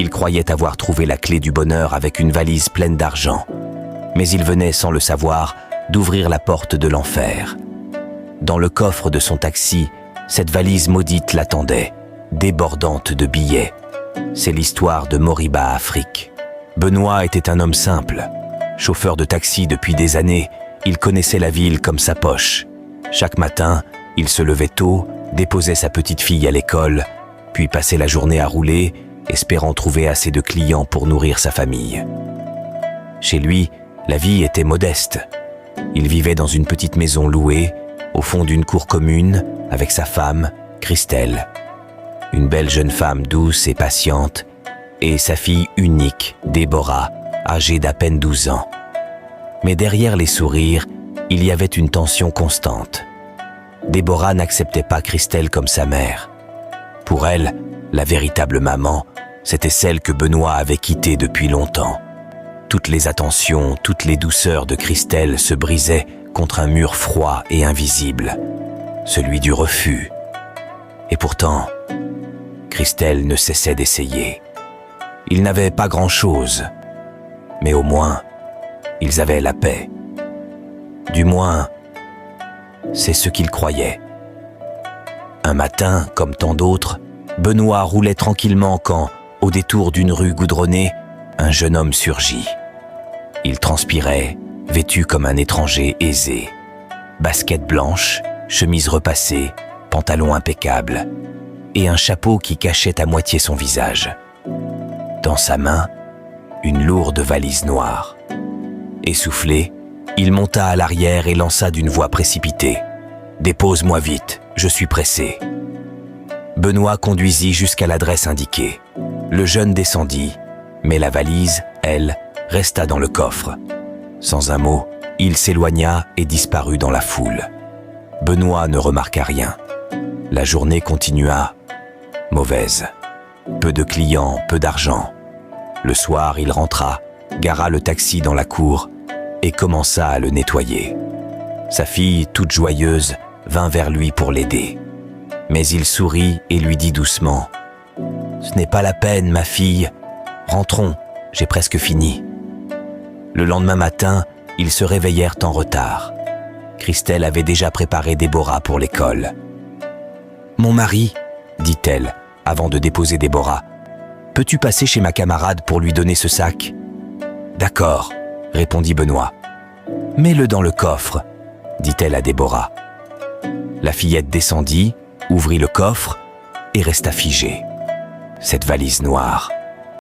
Il croyait avoir trouvé la clé du bonheur avec une valise pleine d'argent. Mais il venait, sans le savoir, d'ouvrir la porte de l'enfer. Dans le coffre de son taxi, cette valise maudite l'attendait, débordante de billets. C'est l'histoire de Moriba Afrique. Benoît était un homme simple. Chauffeur de taxi depuis des années, il connaissait la ville comme sa poche. Chaque matin, il se levait tôt, déposait sa petite fille à l'école, puis passait la journée à rouler, espérant trouver assez de clients pour nourrir sa famille. Chez lui, la vie était modeste. Il vivait dans une petite maison louée, au fond d'une cour commune, avec sa femme, Christelle. Une belle jeune femme douce et patiente, et sa fille unique, Déborah, âgée d'à peine 12 ans. Mais derrière les sourires, il y avait une tension constante. Déborah n'acceptait pas Christelle comme sa mère. Pour elle, la véritable maman, c'était celle que Benoît avait quittée depuis longtemps. Toutes les attentions, toutes les douceurs de Christelle se brisaient contre un mur froid et invisible, celui du refus. Et pourtant, Christelle ne cessait d'essayer. Ils n'avaient pas grand-chose, mais au moins, ils avaient la paix. Du moins, c'est ce qu'ils croyaient. Un matin, comme tant d'autres, Benoît roulait tranquillement quand, au détour d'une rue goudronnée, un jeune homme surgit. Il transpirait, vêtu comme un étranger aisé. Basket blanche, chemise repassée, pantalon impeccable, et un chapeau qui cachait à moitié son visage. Dans sa main, une lourde valise noire. Essoufflé, il monta à l'arrière et lança d'une voix précipitée. « Dépose-moi vite, je suis pressé. » Benoît conduisit jusqu'à l'adresse indiquée. Le jeune descendit, mais la valise, elle, resta dans le coffre. Sans un mot, il s'éloigna et disparut dans la foule. Benoît ne remarqua rien. La journée continua mauvaise. Peu de clients, peu d'argent. Le soir, il rentra, gara le taxi dans la cour et commença à le nettoyer. Sa fille, toute joyeuse, vint vers lui pour l'aider. Mais il sourit et lui dit doucement « Ce n'est pas la peine, ma fille. Rentrons, j'ai presque fini. » Le lendemain matin, ils se réveillèrent en retard. Christelle avait déjà préparé Déborah pour l'école. « Mon mari, dit-elle, avant de déposer Déborah, peux-tu passer chez ma camarade pour lui donner ce sac ? » « D'accord, répondit Benoît. « Mets-le dans le coffre, dit-elle à Déborah. La fillette descendit, ouvrit le coffre et resta figée. Cette valise noire,